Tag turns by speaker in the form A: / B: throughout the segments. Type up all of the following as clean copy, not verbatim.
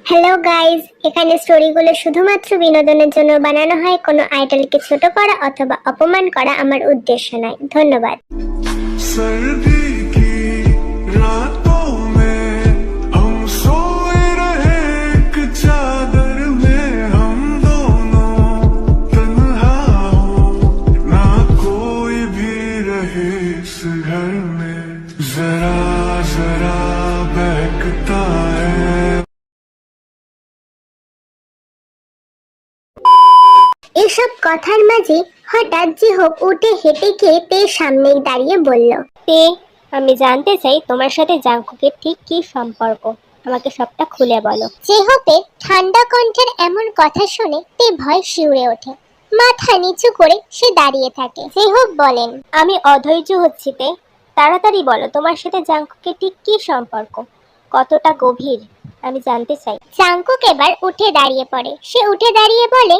A: Hello guys, এখানে স্টোরিগুলো শুধুমাত্র বিনোদনের জন্য বানানো হয়। কোনো আইডলকে ছোট করা অথবা অপমান করা আমার উদ্দেশ্য নয়। ধন্যবাদ।
B: सर्दी की रातों में हम सोए रहे एक चादर में, हम दोनों तन्हा हो ना कोई भी रहे इस घर में, जरा जरा बहकता है।
A: এসব কথার মাঝে হঠাৎ জিহোপ উঠে হেঁটে গিয়ে তের সামনে দাঁড়িয়ে বলল,
C: তে, আমি জানতে চাই তোমার সাথে জাংকুকের ঠিক কি সম্পর্ক। আমাকে সবটা খুলে বলো।
A: জিহোপের ঠান্ডা কণ্ঠের এমন কথা শুনে তে ভয় শিউরে ওঠে। মাথা নিচু করে সে দাঁড়িয়ে থাকে। জিহোপ বলেন,
C: আমি অধৈর্য হচ্ছি তে, তাড়াতাড়ি বলো তোমার সাথে জাংকুকের ঠিক কি সম্পর্ক, কতটা গভীর, আমি জানতে চাই।
A: জাংকুক এবার উঠে দাঁড়িয়ে পড়ে। সে উঠে দাঁড়িয়ে বলে,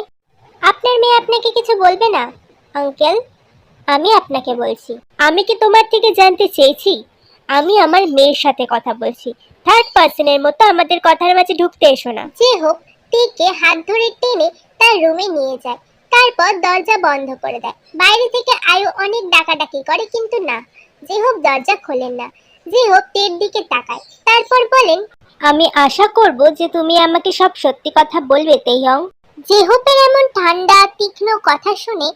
C: আপনার মেয়ে আপনাকে কিছু বলবে না আঙ্কেল? আমি আপনাকে বলছি। আমি কি তোমার থেকে জানতে চেয়েছি? আমি আমার মেয়ের সাথে কথা বলছি। থার্ড পার্সনের মতো আমাদের কথার মাঝে ঢুকতে এসো না।
A: জিহোপ তেকে হাত ধরে টেনে তার রুমে নিয়ে যায়। তারপর দরজা বন্ধ করে দেয়। বাইরে থেকে আয়ু অনেক ডাকাডাকি করে, কিন্তু না, জিহোপ দরজা খোলেন না। জিহোপ তের দিকে তাকায়, তারপর বলেন,
C: আমি আশা করব যে তুমি আমাকে সব সত্যি কথা বলবে তেইয়ং।
A: জিহোপের এমন ঠান্ডা তীক্ষ্ণ কথা শুনে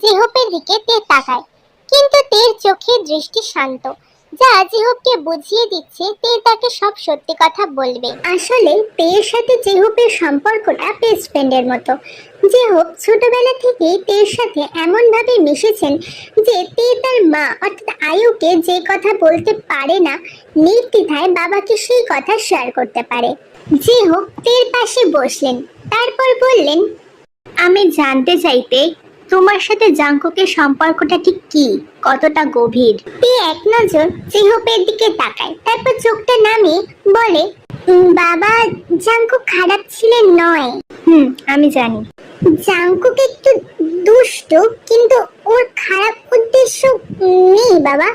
A: জিহোপের দিকে তে তাকায়, কিন্তু তের চোখের দৃষ্টি শান্ত, যা জিহোপকে বুঝিয়ে দিচ্ছে তে তাকে সব সত্যি কথা বলবে। আসলে তের সাথে জিহোপের সম্পর্কটা বেস্ট ফ্রেন্ডের মতো। জিহোপ ছোটবেলা থেকেই তের সাথে এমন ভাবে মিশেছেন যে তে তার মা অর্থাৎ আয়ুকে যে কথা বলতে পারে না, নির্দ্বিধায় বাবাকে সেই কথা শেয়ার করতে পারে। জিহোপ তের পাশে বসলেন, তারপর বললেন,
C: আমি জানতে চাইতে তোমার সাথে জাংকুকের সম্পর্কটা ঠিক কি, কতটা গভীর।
A: তে এক নজর জিহোপের দিকে তাকায়, তারপর চোখটা নামিয়ে বলে, বাবা, জাংকুক খারাপ ছিলেন নয়।
C: আমি জানি।
A: জাংকুক একটু দুষ্টু, কিন্তু ওর খারাপ উদ্দেশ্য নেই বাবা।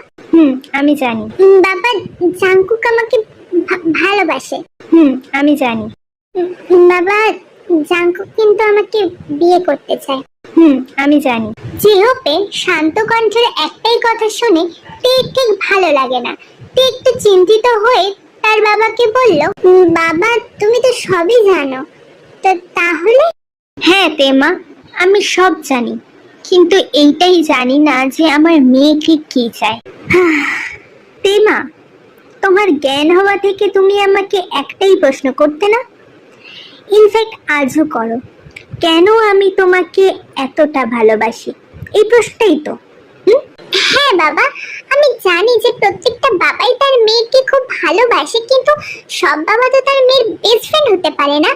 C: আমি জানি।
A: বাবা, জাংকুক আমাকে ভালোবাসে।
C: আমি জানি।
A: বাবা, জাংকুক কিন্তু আমাকে বিয়ে করতে চায়।
C: আমি জানি।
A: জিহোপের শান্ত কণ্ঠের একটাই কথা শুনে তে ঠিক ভালো লাগে না। তে একটু চিন্তিত হয়ে তার বাবাকে বলল, বাবা, তুমি তো সবই জানো, তো তাহলে?
C: হ্যাঁ তেমা, আমি সব জানি, কিন্তু এইটাই জানি না যে আমার মেয়ে ঠিক কি চায়। তেমা, তোমার জ্ঞান হওয়া থেকে তুমি আমাকে একটাই প্রশ্ন করতে না? ইনফ্যাক্ট আজও করো, কেন আমি তোমাকে এতটা ভালোবাসি, এই প্রশ্নটাই তো।
A: হ্যাঁ বাবা, আমি জানি যে প্রত্যেকটা বাবাই তার মেয়েকে খুব ভালোবাসে, কিন্তু সব বাবা তো তার মেয়ের বেস্ট ফ্রেন্ড হতে পারে না।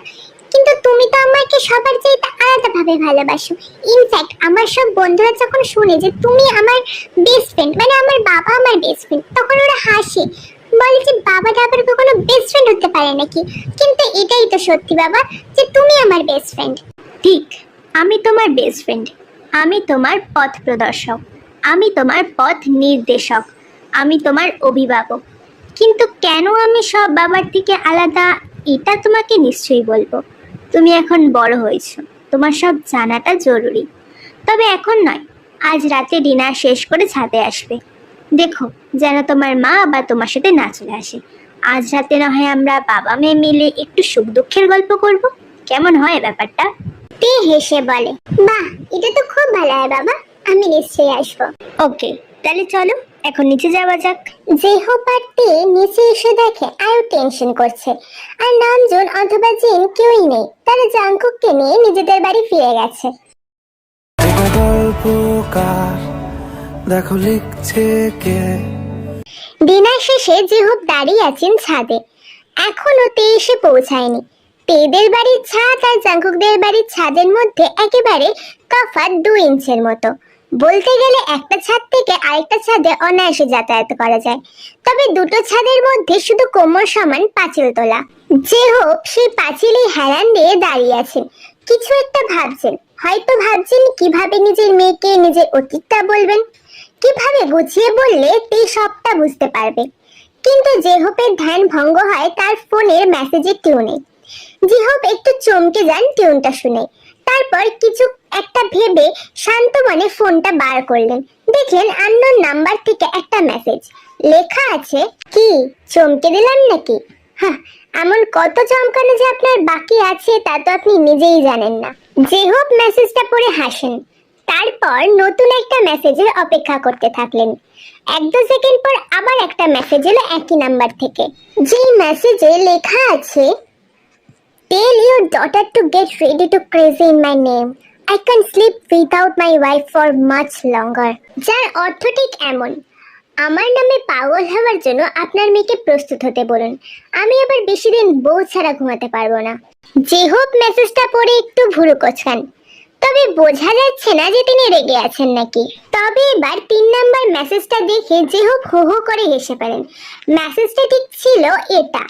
A: কিন্তু তুমি তো আমাকে সবার চাইতে আলাদাভাবে ভালোবাসো। ইনফ্যাক্ট আমার সব বন্ধুরা যখন শুনে যে তুমি আমার বেস্ট ফ্রেন্ড, মানে আমার বাবা আমার বেস্ট ফ্রেন্ড, তখন ওরা হাসে, বলে যে বাবাটা আবার কখনো বেস্ট ফ্রেন্ড হতে পারে নাকি। কিন্তু এটাই তো সত্যি বাবা, যে তুমি আমার বেস্ট ফ্রেন্ড।
C: ঠিক, আমি তোমার বেস্ট ফ্রেন্ড, আমি তোমার পথ প্রদর্শক, আমি তোমার পথ নির্দেশক, আমি তোমার অভিভাবক। কিন্তু কেন আমি সব বাবার থেকে আলাদা, এটা তোমাকে নিশ্চয়ই বলবো। তুমি এখন বড় হয়েছো, তোমার সব জানাটা জরুরি। তবে এখন নয়, আজ রাতে ডিনার শেষ করে ছাদে আসবে। দেখো যেন তোমার মা আবার তোমার সাথে না চলে আসে। আজ রাতে না হয় আমরা বাবা মেয়ে মিলে একটু সুখ দুঃখের গল্প করব, কেমন হয় ব্যাপারটা?
A: তে হেসে বলে, বাহ, এটা তো খুব ভালো হয় বাবা, আমি নিশ্চয়ই আসবো।
C: ওকে, তাহলে চলো এখন নিচে যাওয়া যাক।
A: জিহোপ আর তে নিচে এসে দেখে আয়ু টেনশন করছে, আর নামজুন অথবা জিন কেউই নেই। তারা জাংকুককে নিয়ে নিজেদের বাড়ি ফিরে গেছে।
B: দেখো লিখছে কে।
A: ডিনার শেষে জিহোপ দাঁড়িয়ে আছেন ছাদে। এখনো তে এসে পৌঁছায়নি। তেদের বাড়ির ছাদ আর জাংকুকদের বাড়ির ছাদের মধ্যে একেবারে তফাৎ 2 ইঞ্চের মতো। বলতে গেলে একটা ছাদ থেকে আরেকটা ছাদে অনায়াসে যাতায়াত করা যায়। তবে দুটো ছাদের মধ্যে শুধু কোমর সমান পাঁচিল তোলা। জিহোপ সেই পাঁচিলে হেলান দিয়ে দাঁড়িয়ে আছেন, কিছু একটা ভাবছেন। হয়তো ভাবছেন কিভাবে নিজের মেয়েকে নিজের অতীতটা বলবেন, কিভাবে গুছিয়ে বললে তে সবটা বুঝতে পারবে। কিন্তু জিহোপের ধ্যান ভঙ্গ হয় তার ফোনের মেসেজের টিউনে। জিহব একটু চমকে যান টিউনটা শুনে। তারপর কিছু একটা ভেবে শান্ত মনে ফোনটা বার করলেন। দেখলেন আননোন নাম্বার থেকে একটা মেসেজ। লেখা আছে, কি চমকে দিলাম নাকি? হ্যাঁ, এমন কত চমকানো যে আপনার বাকি আছে তা তো আপনি নিজেই জানেন না। জিহব মেসেজটা পড়ে হাসেন। তারপর নতুন একটা মেসেজের অপেক্ষা করতে থাকলেন। 1-2 সেকেন্ড পর আবার একটা মেসেজ এলো একই নাম্বার থেকে। যেই মেসেজে লেখা আছে, Tell your daughter to get ready to crazy in my name. I can't sleep without my wife for much longer. যার অর্থ ঠিক এমন, আমার নামে পাগল হওয়ার জন্য আপনার মেয়েকে প্রস্তুত হতে বলুন। আমি আবার বেশি দিন বউ ছাড়া ঘুমাতে পারবো না। জিহব মেসেজটা পড়ে একটু ভুরু কোচকান, তবে বোঝা যাচ্ছে না যে তিনি রেগে আছেন নাকি। তবে এবার 3 নাম্বার মেসেজটা দেখে জিহব হো হো করে হেসে পড়েন। মেসেজটা ঠিক ছিল এটা।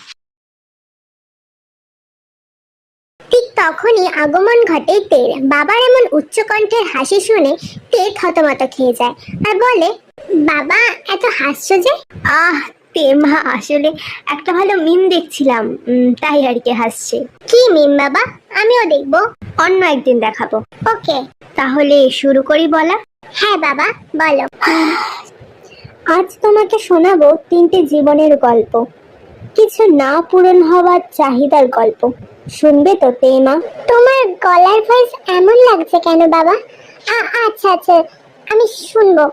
A: ঠিক তখনই আগমন ঘটে তের। বাবার এমন উচ্চ কণ্ঠের হাসি শুনে তে থতমত খেয়ে যায় আর বলে, বাবা এত হাসছো যে?
C: তে মা, আসলে একটা ভালো মিম দেখছিলাম, তাই আর কি হাসছে।
A: কি মিম বাবা? আমিও দেখবো।
C: অন্য একদিন দেখাবো।
A: ওকে,
C: তাহলে শুরু করি বলা।
A: হ্যাঁ বাবা বলো।
C: আজ তোমাকে শোনাবো 3টে জীবনের গল্প, কিছু না পূরণ হওয়ার চাহিদার গল্প। শুনবে তো তেমা?
A: তোমার গলার ভয়েস এমন লাগছে কেন বাবা? আচ্ছা আচ্ছা, আমি শুনবো।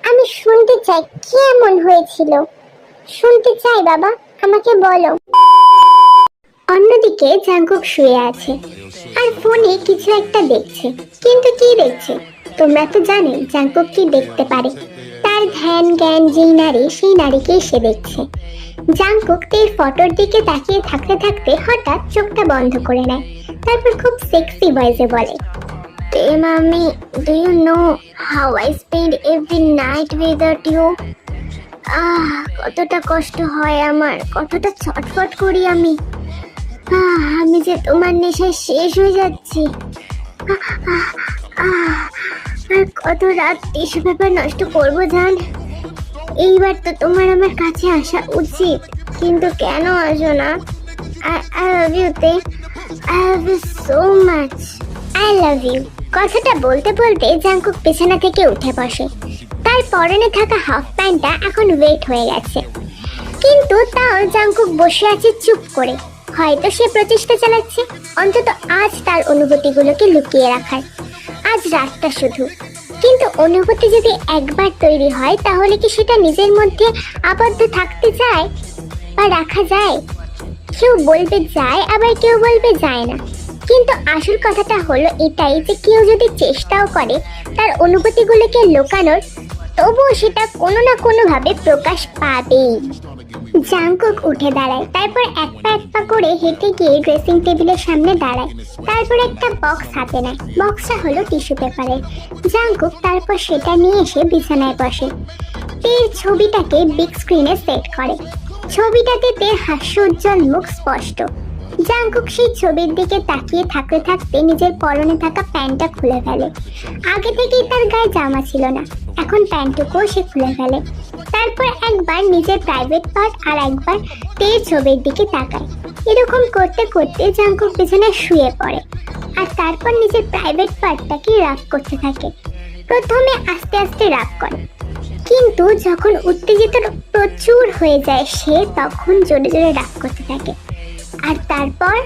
A: আমি শুনতে চাই কি এমন হয়েছিল। শুনতে চাই বাবা, আমাকে বলো। অন্যদিকে জাঙ্কুক শুয়ে আছে আর ফোনে কিছু একটা দেখছে। কিন্তু কি দেখছে? তোমরা তো জানো জাঙ্কুক কি দেখতে পারে। তার ধ্যান জ্ঞান যেই নারী, সেই নারীকেই সে দেখছে। জাঙ্কুক তের ফটোর দিকে তাকিয়ে থাকতে থাকতে হঠাৎ চোখটা বন্ধ করে নেয়। তারপর খুব সেক্সি ভয়েসে বলে, তে মামি, do you know how I spend every night without you? কতটা কষ্ট হয় আমার, কতটা ছটফট করি আমি। আমি যে তোমার নেশায় শেষ হয়ে যাচ্ছি। আর কত রাত টিস্যু পেপার নষ্ট করবো জান। এইবার তো তোমার আমার কাছে আসা উচিত, কিন্তু কেন আসো না? I love you তে, I love you so much. I love you। কথাটা বলতে বলতে জাঙ্কুক বিছানা থেকে উঠে বসে। তার পরনে থাকা হাফ প্যান্টটা এখন ওয়েট হয়ে গেছে, কিন্তু তাও জাঙ্কুক বসে আছে চুপ করে। হয়তো সে প্রচেষ্টা চালাচ্ছে অন্তত আজ তার অনুভূতিগুলোকে লুকিয়ে রাখার, আজ রাতটা শুধু। কিন্তু অনুভূতি যদি একবার তৈরি হয় তাহলে কি সেটা নিজের মধ্যে আবদ্ধ থাকতে চায় বা রাখা যায়? কেউ বলবে যায়, আবার কেউ বলবে যায় না। কিন্তু আসল কথাটা হলো এটাই যে কেউ যদি চেষ্টাও করে তার অনুভূতিগুলোকে লুকানোর, তবুও সেটা কোনো না কোনো ভাবে প্রকাশ পাবেই। জাঙ্কুক উঠে দাঁড়ায়, তারপর এক পা করে হেঁটে গিয়ে ড্রেসিং টেবিলের সামনে দাঁড়ায়। তারপর একটা বক্স হাতে নেয়। বক্সটা হলো টিস্যু পেপারের। জাঙ্কুক তারপর সেটা নিয়ে এসে বিছানায় বসে। তের ছবিটাকে বিগ স্ক্রিনে সেট করে। ছবিটাতে তের হাস্যোজ্জ্বল মুখ স্পষ্ট। জাঙ্কুক সেই ছবির দিকে তাকিয়ে থাকতে থাকতে নিজের পরনে থাকা প্যান্টটা খুলে ফেলে। আগে থেকেই তার গায়ে জামা ছিল না, এখন প্যান্টটুকুও সে খুলে ফেলে। তারপর একবার নিজের প্রাইভেট পার্ট আর একবার তের ছবির দিকে তাকায়। এরকম করতে করতে জাঙ্কুক বিছানায় শুয়ে পড়ে আর তারপর নিজের প্রাইভেট পার্টটাকে রাগ করতে থাকে। প্রথমে আস্তে আস্তে রাগ করে, কিন্তু যখন উত্তেজিত প্রচুর হয়ে যায় সে তখন জোরে জোরে রাগ করতে থাকে। আর তারপর